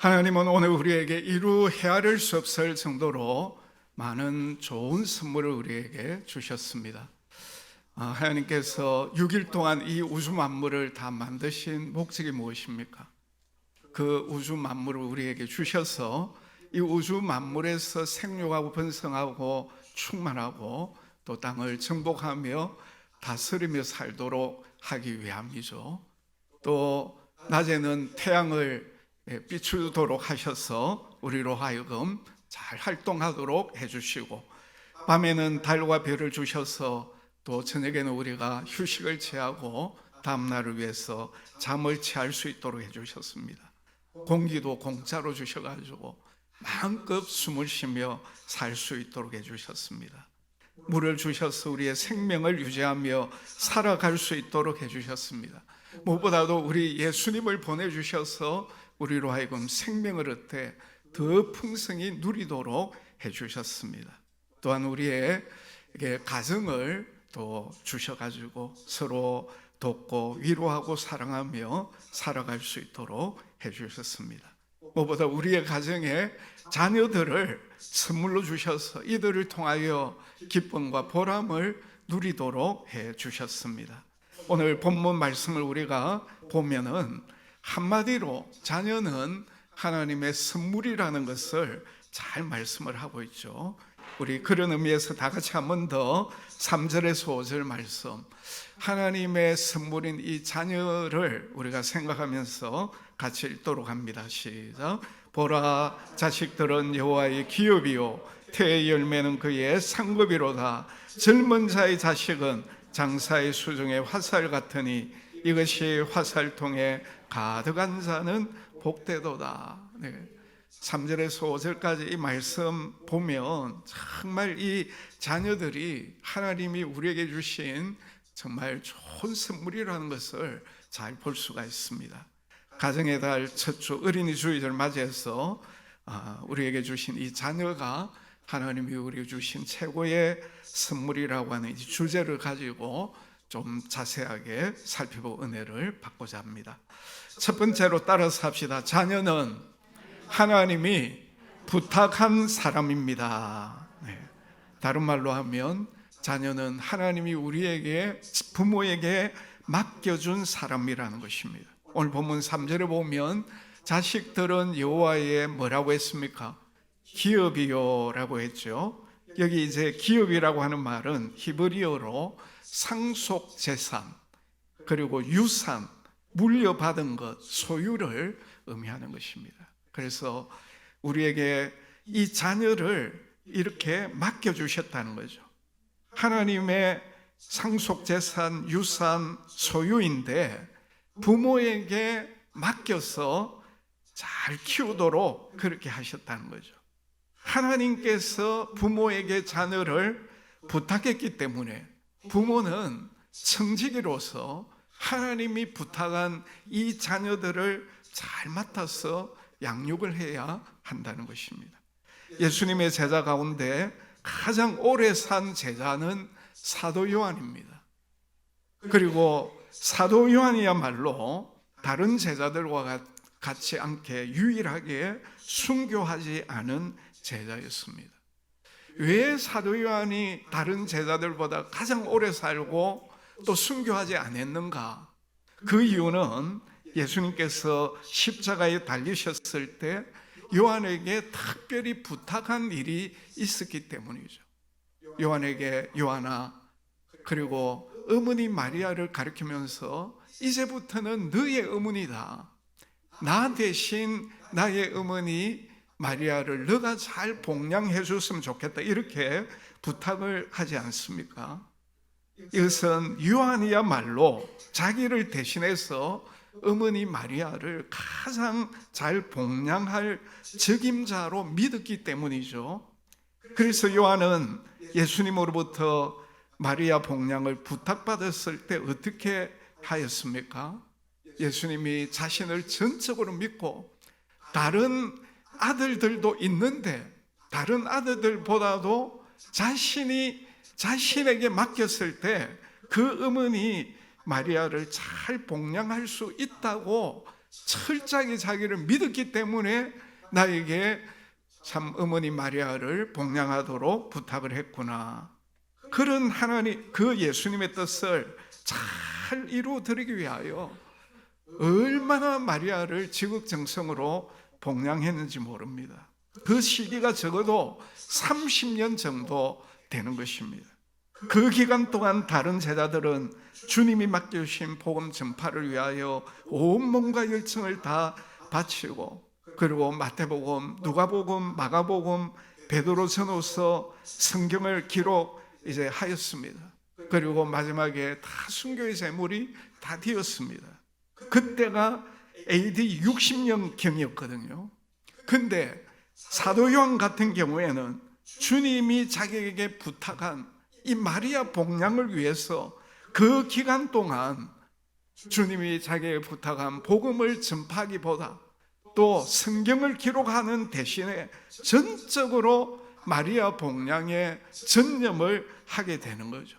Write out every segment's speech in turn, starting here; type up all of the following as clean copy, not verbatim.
하나님은 오늘 우리에게 이루 헤아릴 수 없을 정도로 많은 좋은 선물을 우리에게 주셨습니다. 하나님께서 6일 동안 이 우주 만물을 다 만드신 목적이 무엇입니까? 그 우주 만물을 우리에게 주셔서 이 우주 만물에서 생육하고 번성하고 충만하고 또 땅을 정복하며 다스리며 살도록 하기 위함이죠. 또 낮에는 태양을 비추도록 하셔서 우리로 하여금 잘 활동하도록 해주시고, 밤에는 달과 별을 주셔서 또 저녁에는 우리가 휴식을 취하고 다음날을 위해서 잠을 취할 수 있도록 해주셨습니다. 공기도 공짜로 주셔가지고 마음껏 숨을 쉬며 살 수 있도록 해주셨습니다. 물을 주셔서 우리의 생명을 유지하며 살아갈 수 있도록 해주셨습니다. 무엇보다도 우리 예수님을 보내주셔서 우리로 하여금 생명을 얻되 더 풍성히 누리도록 해주셨습니다. 또한 우리의 가정을 또 주셔가지고 서로 돕고 위로하고 사랑하며 살아갈 수 있도록 해주셨습니다. 무엇보다 우리의 가정에 자녀들을 선물로 주셔서 이들을 통하여 기쁨과 보람을 누리도록 해주셨습니다. 오늘 본문 말씀을 우리가 보면은 한마디로 자녀는 하나님의 선물이라는 것을 잘 말씀을 하고 있죠. 우리 그런 의미에서 다 같이 한 번 더 3절에서 5절 말씀, 하나님의 선물인 이 자녀를 우리가 생각하면서 같이 읽도록 합니다. 시작. 보라, 자식들은 여호와의 기업이요 태의 열매는 그의 상급이로다. 젊은 자의 자식은 장사의 수중의 화살 같으니 이것이 화살통에 가득한 자는 복되도다. 3절에서 5절까지 이 말씀 보면 정말 이 자녀들이 하나님이 우리에게 주신 정말 좋은 선물이라는 것을 잘 볼 수가 있습니다. 가정의 달 첫 주 어린이 주일을 맞이해서 우리에게 주신 이 자녀가 하나님이 우리에게 주신 최고의 선물이라고 하는 이 주제를 가지고 좀 자세하게 살펴보고 은혜를 받고자 합니다. 첫 번째로 따라서 합시다. 자녀는 하나님이 부탁한 사람입니다. 다른 말로 하면 자녀는 하나님이 우리에게, 부모에게 맡겨준 사람이라는 것입니다. 오늘 본문 3절에 보면 자식들은 여호와의 뭐라고 했습니까? 기업이요 라고 했죠. 여기 이제 기업이라고 하는 말은 히브리어로 상속 재산, 그리고 유산, 물려받은 것, 소유를 의미하는 것입니다. 그래서 우리에게 이 자녀를 이렇게 맡겨주셨다는 거죠. 하나님의 상속 재산, 유산, 소유인데 부모에게 맡겨서 잘 키우도록 그렇게 하셨다는 거죠. 하나님께서 부모에게 자녀를 부탁했기 때문에 부모는 청지기로서 하나님이 부탁한 이 자녀들을 잘 맡아서 양육을 해야 한다는 것입니다. 예수님의 제자 가운데 가장 오래 산 제자는 사도 요한입니다. 그리고 사도 요한이야말로 다른 제자들과 같이 않게 유일하게 순교하지 않은 제자였습니다. 왜 사도 요한이 다른 제자들보다 가장 오래 살고 또 순교하지 않았는가? 그 이유는 예수님께서 십자가에 달리셨을 때 요한에게 특별히 부탁한 일이 있었기 때문이죠. 요한에게 요한아, 그리고 어머니 마리아를 가리키면서 이제부터는 너의 어머니다. 나 대신 나의 어머니 마리아를 너가 잘 복양해 줬으면 좋겠다, 이렇게 부탁을 하지 않습니까? 이것은 요한이야말로 자기를 대신해서 어머니 마리아를 가장 잘 복양할 적임자로 믿었기 때문이죠. 그래서 요한은 예수님으로부터 마리아 복양을 부탁받았을 때 어떻게 하였습니까? 예수님이 자신을 전적으로 믿고 다른 아들들도 있는데 다른 아들들보다도 자신이 자신에게 맡겼을 때 그 어머니 마리아를 잘 복양할 수 있다고 철저하게 자기를 믿었기 때문에 나에게 참 어머니 마리아를 복양하도록 부탁을 했구나. 그런 하나님, 그 예수님의 뜻을 잘 이루어드리기 위하여 얼마나 마리아를 지극정성으로 복양했는지 모릅니다. 그 시기가 적어도 30년 정도 되는 것입니다. 그 기간 동안 다른 제자들은 주님이 맡겨주신 복음 전파를 위하여 온 몸과 열정을 다 바치고, 그리고 마태복음, 누가복음, 마가복음, 베드로전후서 성경을 기록 이제 하였습니다. 그리고 마지막에 다 순교의 제물이 다 되었습니다. 그때가 AD 60년경이었거든요. 근데 사도 요한 같은 경우에는 주님이 자기에게 부탁한 이 마리아 복양을 위해서 그 기간 동안 주님이 자기에게 부탁한 복음을 전파하기보다 또 성경을 기록하는 대신에 전적으로 마리아 복양에 전념을 하게 되는 거죠.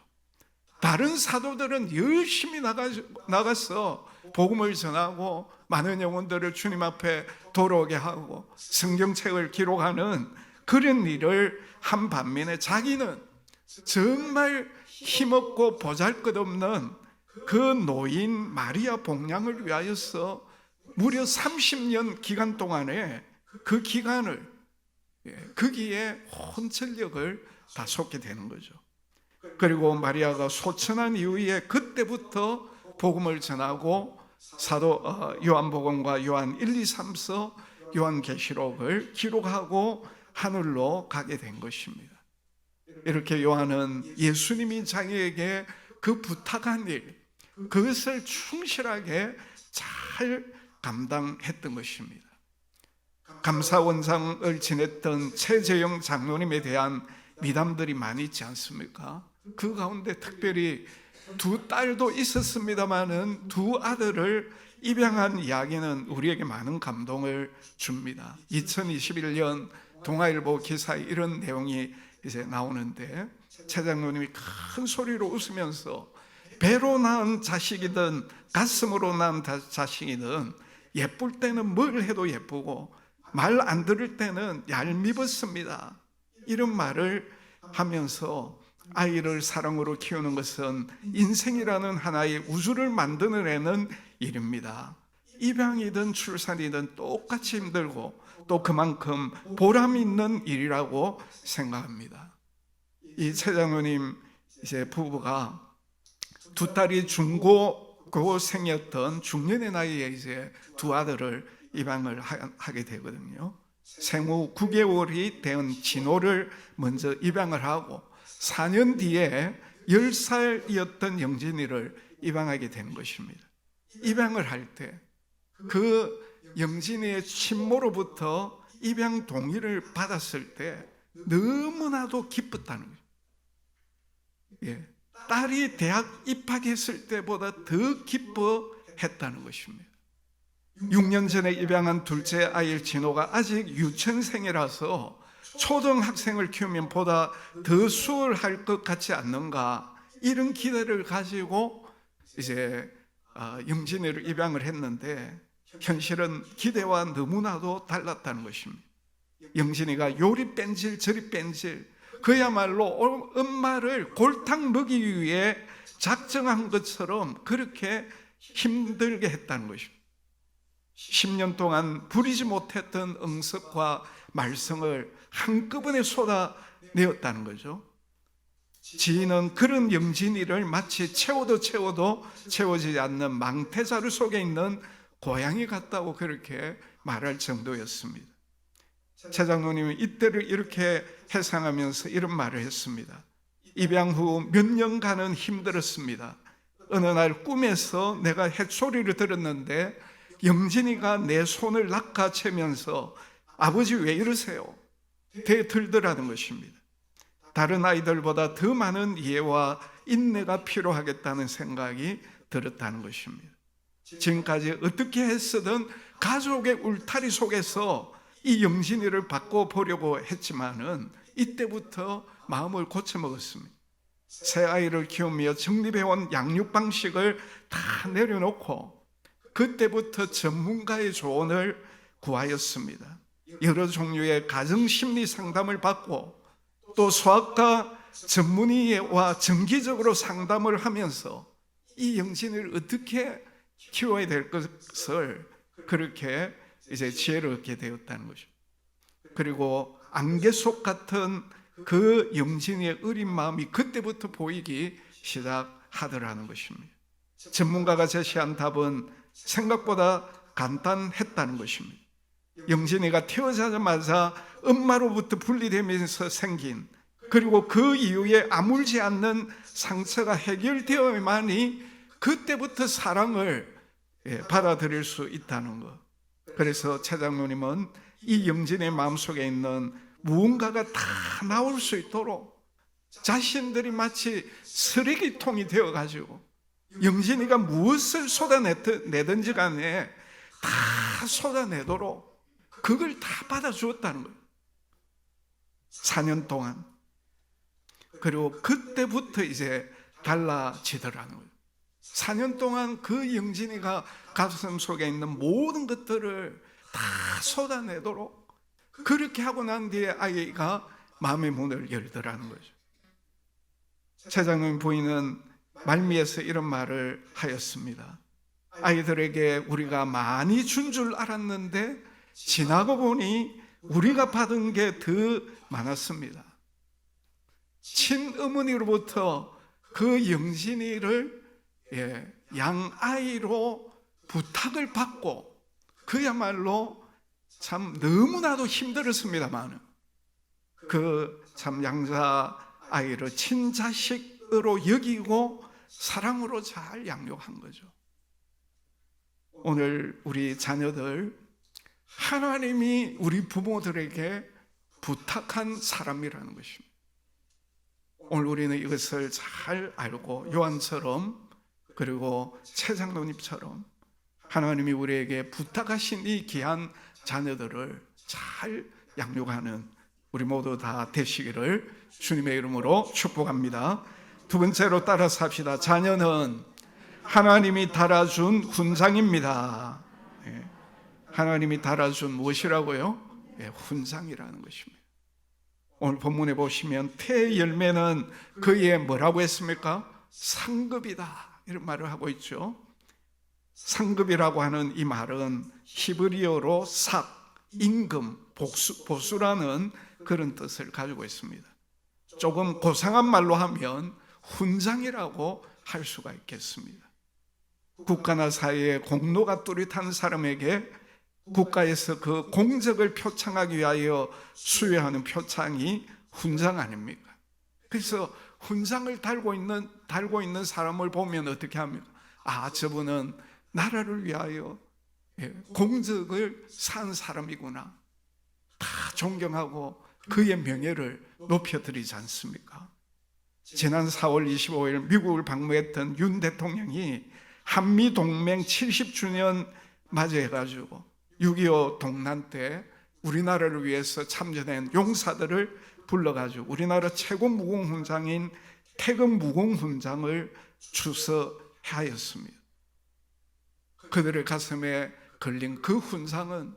다른 사도들은 열심히 나가서 복음을 전하고 많은 영혼들을 주님 앞에 돌아오게 하고 성경책을 기록하는 그런 일을 한 반면에 자기는 정말 힘없고 보잘것없는 그 노인 마리아 복양을 위하여서 무려 30년 기간 동안에 그 기간을 거기에 온 전력을 다 쏟게 되는 거죠. 그리고 마리아가 소천한 이후에 그때부터 복음을 전하고 사도 요한복음과 요한 1, 2, 3서 요한계시록을 기록하고 하늘로 가게 된 것입니다. 이렇게 요한은 예수님이 자기에게 그 부탁한 일, 그것을 충실하게 잘 감당했던 것입니다. 감사원장을 지냈던 최재영 장로님에 대한 미담들이 많이 있지 않습니까? 그 가운데 특별히 두 딸도 있었습니다마는 두 아들을 입양한 이야기는 우리에게 많은 감동을 줍니다. 2021년 동아일보 기사에 이런 내용이 이제 나오는데, 최 장로님이 큰 소리로 웃으면서 배로 낳은 자식이든 가슴으로 낳은 자식이든 예쁠 때는 뭘 해도 예쁘고 말 안 들을 때는 얄밉었습니다. 이런 말을 하면서 아이를 사랑으로 키우는 것은 인생이라는 하나의 우주를 만들어내는 일입니다. 입양이든 출산이든 똑같이 힘들고 또 그만큼 보람 있는 일이라고 생각합니다. 이 최 장로님 이제 부부가 두 딸이 중고생이었던 중년의 나이에 이제 두 아들을 입양을 하게 되거든요. 생후 9개월이 된 진호를 먼저 입양을 하고 4년 뒤에 10살이었던 영진이를 입양하게 되는 것입니다. 입양을 할 때 그 영진이의 친모로부터 입양 동의를 받았을 때 너무나도 기뻤다는 거예요. 예, 딸이 대학 입학했을 때보다 더 기뻐했다는 것입니다. 6년 전에 입양한 둘째 아이 진호가 아직 유치원생이라서 초등학생을 키우면 보다 더 수월할 것 같지 않는가, 이런 기대를 가지고 이제 영진이를 입양을 했는데 현실은 기대와 너무나도 달랐다는 것입니다. 영진이가 요리 뺀질 저리 뺀질, 그야말로 엄마를 골탕 먹이기 위해 작정한 것처럼 그렇게 힘들게 했다는 것입니다. 10년 동안 부리지 못했던 응석과 말썽을 한꺼번에 쏟아내었다는 거죠. 지인은 그런 영진이를 마치 채워도 채워지지 않는 망태자루 속에 있는 고양이 같다고 그렇게 말할 정도였습니다. 최 장로님은 이때를 이렇게 회상하면서 이런 말을 했습니다. 입양 후 몇 년간은 힘들었습니다. 어느 날 꿈에서 내가 햇소리를 들었는데 영진이가 내 손을 낚아채면서 아버지 왜 이러세요? 대들더라는 것입니다. 다른 아이들보다 더 많은 이해와 인내가 필요하겠다는 생각이 들었다는 것입니다. 지금까지 어떻게 했어든 가족의 울타리 속에서 이 영진이를 바꿔보려고 했지만은 이때부터 마음을 고쳐먹었습니다. 새 아이를 키우며 정립해온 양육 방식을 다 내려놓고 그때부터 전문가의 조언을 구하였습니다. 여러 종류의 가정심리 상담을 받고 또 소아과 전문의와 정기적으로 상담을 하면서 이 영신을 어떻게 키워야 될 것을 그렇게 이제 지혜를 얻게 되었다는 거죠. 그리고 안개 속 같은 그 영신의 어린 마음이 그때부터 보이기 시작하더라는 것입니다. 전문가가 제시한 답은 생각보다 간단했다는 것입니다. 영신이가 태어나자마자 엄마로부터 분리되면서 생긴, 그리고 그 이후에 아물지 않는 상처가 해결되어야만이 그때부터 사랑을 받아들일 수 있다는 것. 그래서 최 장로님은 이 영신의 마음속에 있는 무언가가 다 나올 수 있도록 자신들이 마치 쓰레기통이 되어가지고 영신이가 무엇을 쏟아내든지 간에 다 쏟아내도록 그걸 다 받아주었다는 거예요. 4년 동안. 그리고 그때부터 이제 달라지더라는 거예요. 4년 동안 그 영진이가 가슴 속에 있는 모든 것들을 다 쏟아내도록 그렇게 하고 난 뒤에 아이가 마음의 문을 열더라는 거죠. 최 장로님 부인은 말미에서 이런 말을 하였습니다. 아이들에게 우리가 많이 준 줄 알았는데 지나고 보니 우리가 받은 게 더 많았습니다. 친어머니로부터 그 영신이를 양아이로 부탁을 받고 그야말로 참 너무나도 힘들었습니다만 그 참 양자 아이를 친자식으로 여기고 사랑으로 잘 양육한 거죠. 오늘 우리 자녀들 하나님이 우리 부모들에게 부탁한 사람이라는 것입니다. 오늘 우리는 이것을 잘 알고 요한처럼 그리고 최 장로님처럼 하나님이 우리에게 부탁하신 이 귀한 자녀들을 잘 양육하는 우리 모두 다 되시기를 주님의 이름으로 축복합니다. 두 번째로 따라서 합시다. 자녀는 하나님이 달아준 훈장입니다. 하나님이 달아준 무엇이라고요? 훈장이라는 것입니다. 오늘 본문에 보시면 태의 열매는 그의 뭐라고 했습니까? 상급이다 이런 말을 하고 있죠. 상급이라고 하는 이 말은 히브리어로 삭, 임금, 보수라는 그런 뜻을 가지고 있습니다. 조금 고상한 말로 하면 훈장이라고 할 수가 있겠습니다. 국가나 사회에 공로가 뚜렷한 사람에게 국가에서 그 공적을 표창하기 위하여 수여하는 표창이 훈장 아닙니까? 그래서 훈장을 달고 있는 사람을 보면 어떻게 합니까? 아, 저분은 나라를 위하여 공적을 산 사람이구나. 다 존경하고 그의 명예를 높여드리지 않습니까? 지난 4월 25일 미국을 방문했던 윤 대통령이 한미동맹 70주년 맞이해가지고 6.25 동란 때 우리나라를 위해서 참전한 용사들을 불러가지고 우리나라 최고 무공훈장인 태극 무공훈장을 주서하였습니다. 그들의 가슴에 걸린 그 훈장은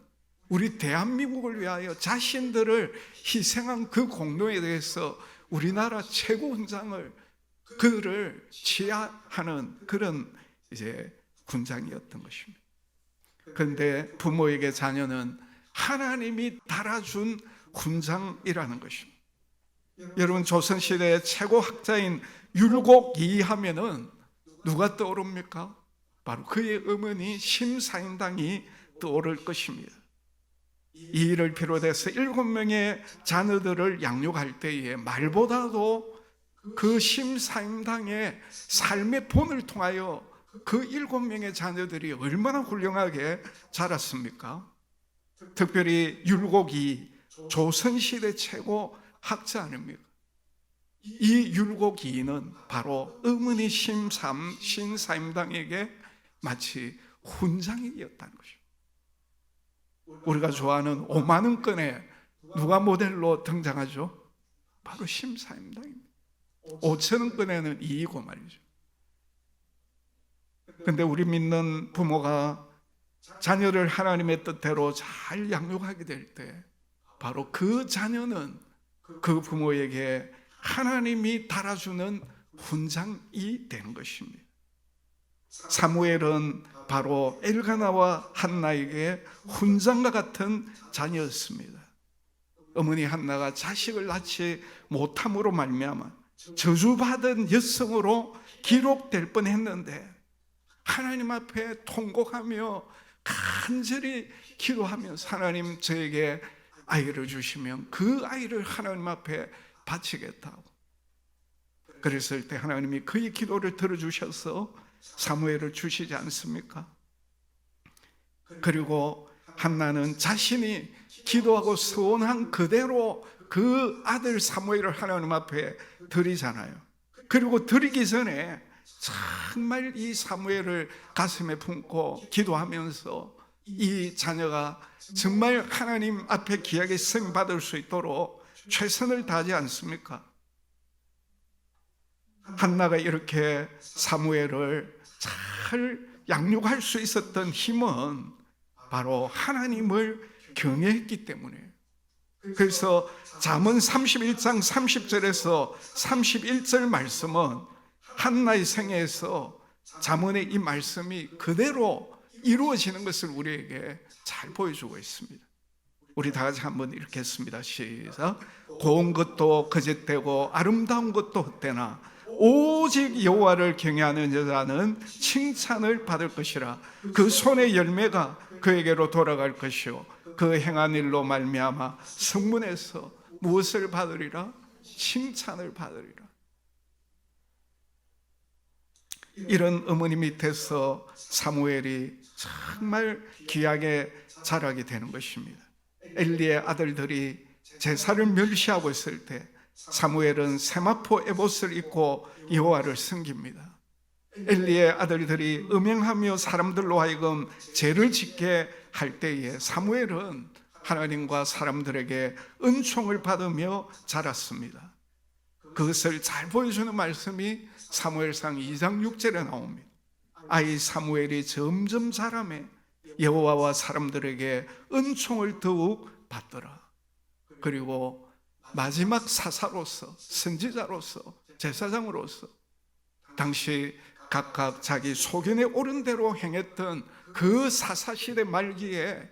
우리 대한민국을 위하여 자신들을 희생한 그 공로에 대해서 우리나라 최고 훈장을 그를 치하하는 그런 이제 훈장이었던 것입니다. 그런데 부모에게 자녀는 하나님이 달아준 훈장이라는 것입니다. 여러분 조선시대의 최고 학자인 율곡이 하면은 누가 떠오릅니까? 바로 그의 어머니 심사임당이 떠오를 것입니다. 이 일을 비롯해서 7명의 자녀들을 양육할 때에 말보다도 그 심사임당의 삶의 본을 통하여 그 7명의 자녀들이 얼마나 훌륭하게 자랐습니까? 특별히 율곡이 조선시대 최고 학자 아닙니까? 이 율곡이는 바로 어머니 심사임당에게 마치 훈장이었다는 것입니다. 우리가 좋아하는 5만 원권에 누가 모델로 등장하죠? 바로 심사임당입니다. 5천 원권에는 이이고 말이죠. 근데 우리 믿는 부모가 자녀를 하나님의 뜻대로 잘 양육하게 될 때 바로 그 자녀는 그 부모에게 하나님이 달아주는 훈장이 되는 것입니다. 사무엘은 바로 엘가나와 한나에게 훈장과 같은 자녀였습니다. 어머니 한나가 자식을 낳지 못함으로 말미암아 저주받은 여성으로 기록될 뻔했는데 하나님 앞에 통곡하며 간절히 기도하면서 하나님 저에게 아이를 주시면 그 아이를 하나님 앞에 바치겠다고 그랬을 때 하나님이 그의 기도를 들어주셔서 사무엘을 주시지 않습니까? 그리고 한나는 자신이 기도하고 서원한 그대로 그 아들 사무엘을 하나님 앞에 드리잖아요. 그리고 드리기 전에 정말 이 사무엘을 가슴에 품고 기도하면서 이 자녀가 정말 하나님 앞에 귀하게 쓰임받을 수 있도록 최선을 다하지 않습니까? 한나가 이렇게 사무엘을 잘 양육할 수 있었던 힘은 바로 하나님을 경외했기 때문에. 그래서 잠언 31장 30절에서 31절 말씀은 한나의 생애에서 잠언의 이 말씀이 그대로 이루어지는 것을 우리에게 잘 보여주고 있습니다. 우리 다 같이 한번 이렇게 했습니다. 시작. 고운 것도 거짓되고 아름다운 것도 헛되나 오직 여호와를 경외하는 여자는 칭찬을 받을 것이라. 그 손의 열매가 그에게로 돌아갈 것이요 그 행한 일로 말미암아 성문에서 무엇을 받으리라? 칭찬을 받으리라. 이런 어머니 밑에서 사무엘이 정말 귀하게 자라게 되는 것입니다. 엘리의 아들들이 제사를 멸시하고 있을 때 사무엘은 세마포 에봇을 입고 여호와를 섬깁니다. 엘리의 아들들이 음행하며 사람들로 하여금 죄를 짓게 할 때에 사무엘은 하나님과 사람들에게 은총을 받으며 자랐습니다. 그것을 잘 보여주는 말씀이 사무엘상 2장 6절에 나옵니다. 아이 사무엘이 점점 자라며 여호와와 사람들에게 은총을 더욱 받더라. 그리고 마지막 사사로서, 선지자로서, 제사장으로서 당시 각각 자기 소견에 옳은 대로 행했던 그 사사시대 말기에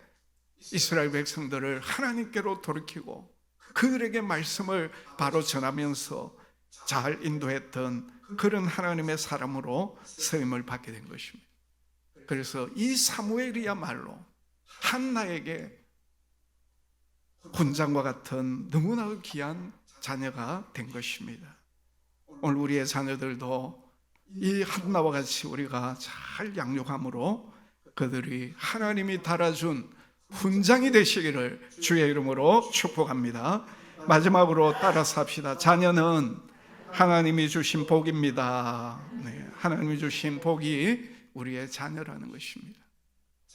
이스라엘 백성들을 하나님께로 돌이키고 그들에게 말씀을 바로 전하면서 잘 인도했던 그런 하나님의 사람으로 쓰임을 받게 된 것입니다. 그래서 이 사무엘이야말로 한나에게 훈장과 같은 너무나 귀한 자녀가 된 것입니다. 오늘 우리의 자녀들도 이 한나와 같이 우리가 잘 양육함으로 그들이 하나님이 달아준 훈장이 되시기를 주의 이름으로 축복합니다. 마지막으로 따라서 합시다. 자녀는 하나님이 주신 복입니다. 네, 하나님이 주신 복이 우리의 자녀라는 것입니다.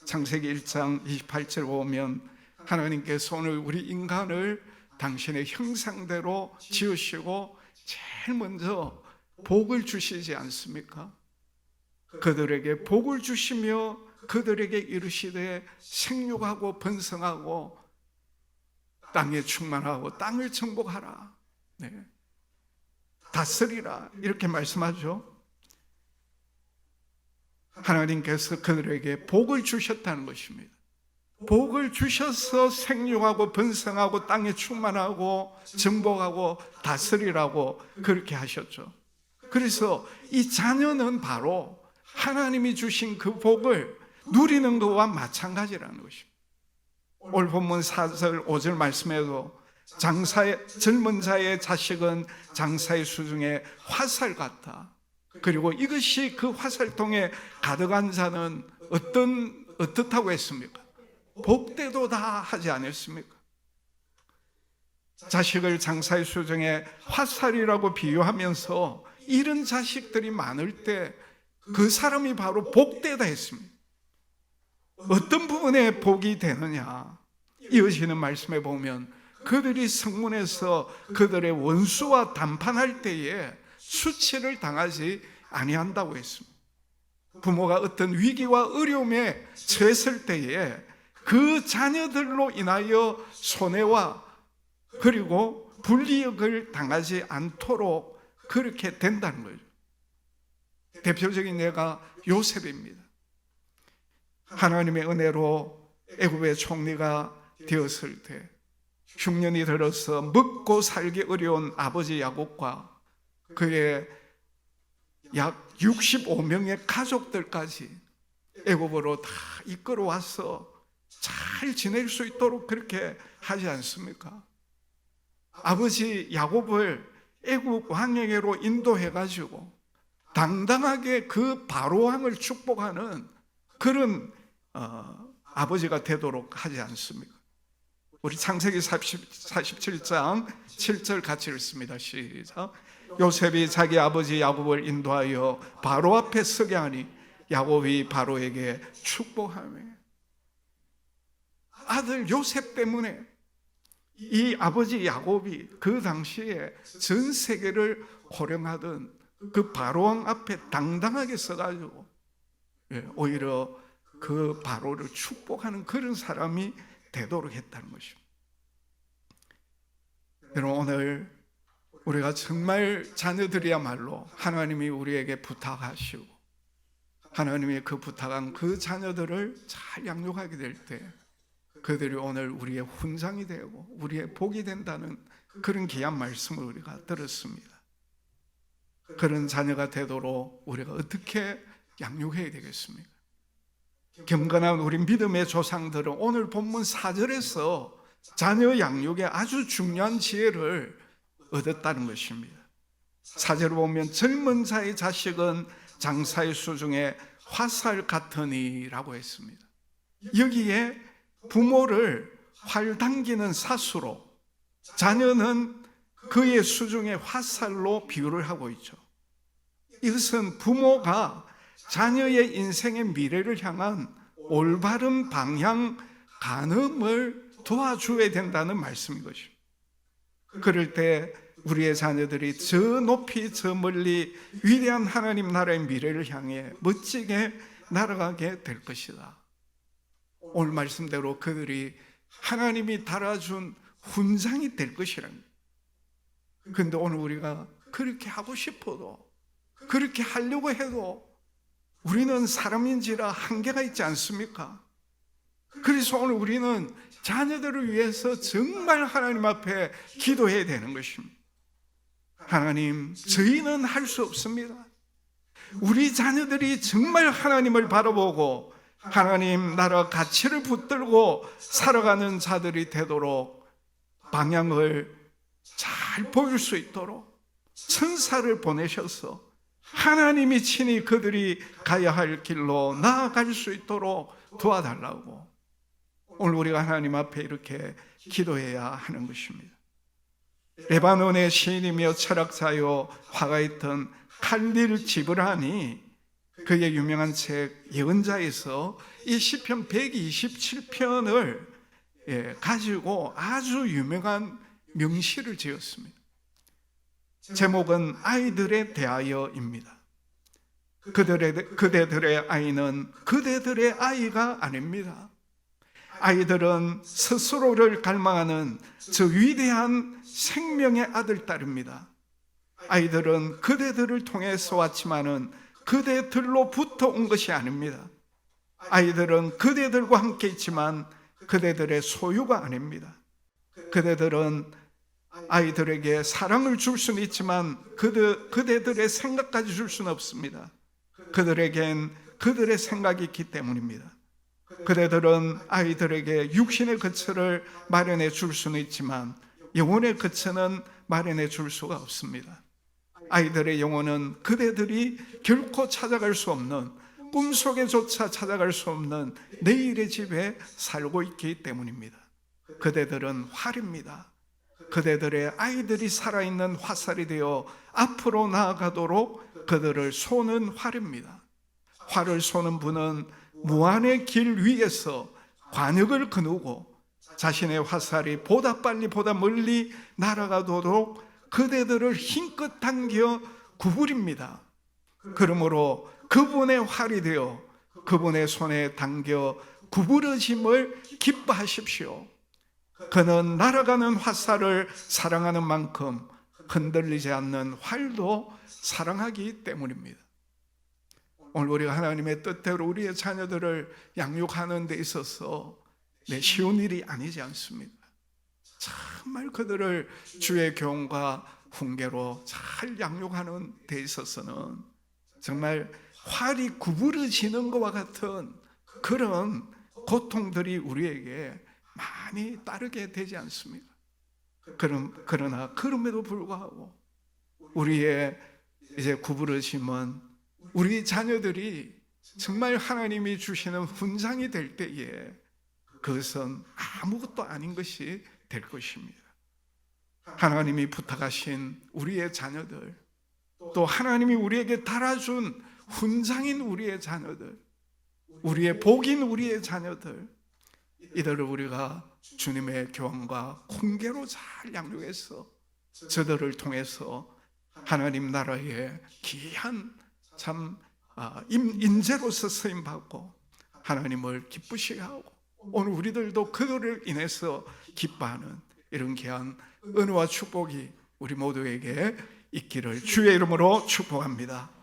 창세기 1장 28절 보면 하나님께서 오늘 우리 인간을 당신의 형상대로 지으시고 제일 먼저 복을 주시지 않습니까? 그들에게 복을 주시며 그들에게 이르시되 생육하고 번성하고 땅에 충만하고 땅을 정복하라. 네. 다스리라. 이렇게 말씀하죠. 하나님께서 그들에게 복을 주셨다는 것입니다. 복을 주셔서 생육하고 번성하고 땅에 충만하고 정복하고 다스리라고 그렇게 하셨죠. 그래서 이 자녀는 바로 하나님이 주신 그 복을 누리는 것과 마찬가지라는 것입니다. 오늘 본문 4절 5절 말씀에도 젊은 자의 자식은 장사의 수중에 화살 같다. 그리고 이것이 그 화살통에 가득한 자는 어떻다고 했습니까? 복되도다 하지 않았습니까? 자식을 장사의 수중에 화살이라고 비유하면서 이런 자식들이 많을 때 그 사람이 바로 복되다 했습니다. 어떤 부분에 복이 되느냐? 이어지는 말씀에 보면 그들이 성문에서 그들의 원수와 담판할 때에 수치를 당하지 아니한다고 했습니다. 부모가 어떤 위기와 어려움에 처했을 때에 그 자녀들로 인하여 손해와 그리고 불이익을 당하지 않도록 그렇게 된다는 거죠. 대표적인 예가 요셉입니다. 하나님의 은혜로 애굽의 총리가 되었을 때 흉년이 들어서 먹고 살기 어려운 아버지 야곱과 그의 약 65명의 가족들까지 애굽으로 다 이끌어와서 잘 지낼 수 있도록 그렇게 하지 않습니까? 아버지 야곱을 애굽 왕에게로 인도해가지고 당당하게 그 바로왕을 축복하는 그런 아버지가 되도록 하지 않습니까? 우리 창세기 47장 7절 같이 읽습니다. 시작. 요셉이 자기 아버지 야곱을 인도하여 바로 앞에 서게 하니 야곱이 바로에게 축복하며, 아들 요셉 때문에 이 아버지 야곱이 그 당시에 전 세계를 호령하던 그 바로왕 앞에 당당하게 서가지고 오히려 그 바로를 축복하는 그런 사람이 되도록 했다는 것입니다. 여러분, 오늘 우리가 정말 자녀들이야말로 하나님이 우리에게 부탁하시고 하나님이 그 부탁한 그 자녀들을 잘 양육하게 될 때 그들이 오늘 우리의 훈장이 되고 우리의 복이 된다는 그런 귀한 말씀을 우리가 들었습니다. 그런 자녀가 되도록 우리가 어떻게 양육해야 되겠습니까? 경건한 우리 믿음의 조상들은 오늘 본문 4절에서 자녀 양육에 아주 중요한 지혜를 얻었다는 것입니다. 4절을 보면 젊은 자의 자식은 장사의 수중에 화살 같으니라고 했습니다. 여기에 부모를 활 당기는 사수로, 자녀는 그의 수중에 화살로 비유를 하고 있죠. 이것은 부모가 자녀의 인생의 미래를 향한 올바른 방향 가늠을 도와줘야 된다는 말씀인 것입니다. 그럴 때 우리의 자녀들이 저 높이 저 멀리 위대한 하나님 나라의 미래를 향해 멋지게 날아가게 될 것이다. 오늘 말씀대로 그들이 하나님이 달아준 훈장이 될 것이랍니다. 그런데 오늘 우리가 그렇게 하고 싶어도, 그렇게 하려고 해도 우리는 사람인지라 한계가 있지 않습니까? 그래서 오늘 우리는 자녀들을 위해서 정말 하나님 앞에 기도해야 되는 것입니다. 하나님, 저희는 할 수 없습니다. 우리 자녀들이 정말 하나님을 바라보고 하나님 나라 가치를 붙들고 살아가는 자들이 되도록 방향을 잘 보일 수 있도록 천사를 보내셔서 하나님이 친히 그들이 가야 할 길로 나아갈 수 있도록 도와달라고 오늘 우리가 하나님 앞에 이렇게 기도해야 하는 것입니다. 레바논의 시인이며 철학자요 화가였던 칼릴 지브란이 그의 유명한 책 예언자에서 이 시편 127편을 가지고 아주 유명한 명시를 지었습니다. 제목은 아이들에 대하여입니다. 그대들의 아이는 그대들의 아이가 아닙니다. 아이들은 스스로를 갈망하는 저 위대한 생명의 아들, 딸입니다. 아이들은 그대들을 통해서 왔지만은 그대들로부터 온 것이 아닙니다. 아이들은 그대들과 함께 있지만 그대들의 소유가 아닙니다. 그대들은 아이들에게 사랑을 줄 수는 있지만 그대들의 생각까지 줄 수는 없습니다. 그들에겐 그들의 생각이 있기 때문입니다. 그대들은 아이들에게 육신의 거처를 마련해 줄 수는 있지만 영혼의 거처는 마련해 줄 수가 없습니다. 아이들의 영혼은 그대들이 결코 찾아갈 수 없는, 꿈속에조차 찾아갈 수 없는 내일의 집에 살고 있기 때문입니다. 그대들은 활입니다. 그대들의 아이들이 살아있는 화살이 되어 앞으로 나아가도록 그들을 쏘는 활입니다. 활을 쏘는 분은 무한의 길 위에서 관역을 거누고 자신의 화살이 보다 빨리 보다 멀리 날아가도록 그대들을 힘껏 당겨 구부립니다. 그러므로 그분의 활이 되어 그분의 손에 당겨 구부러짐을 기뻐하십시오. 그는 날아가는 화살을 사랑하는 만큼 흔들리지 않는 활도 사랑하기 때문입니다. 오늘 우리가 하나님의 뜻대로 우리의 자녀들을 양육하는 데 있어서 쉬운 일이 아니지 않습니다. 정말 그들을 주의 교훈과 훈계로 잘 양육하는 데 있어서는 정말 활이 구부러지는 것과 같은 그런 고통들이 우리에게 많이 따르게 되지 않습니까? 그러나 그럼에도 불구하고 우리의 이제 구부러짐은 우리 자녀들이 정말 하나님이 주시는 훈장이 될 때에 그것은 아무것도 아닌 것이 될 것입니다. 하나님이 부탁하신 우리의 자녀들, 또 하나님이 우리에게 달아준 훈장인 우리의 자녀들, 우리의 복인 우리의 자녀들, 이들을 우리가 주님의 교훈과 훈계로 잘 양육해서 저들을 통해서 하나님 나라의 귀한 참 인재로서 쓰임받고 하나님을 기쁘시게 하고 오늘 우리들도 그들을 인해서 기뻐하는 이런 귀한 은혜와 축복이 우리 모두에게 있기를 주의 이름으로 축복합니다.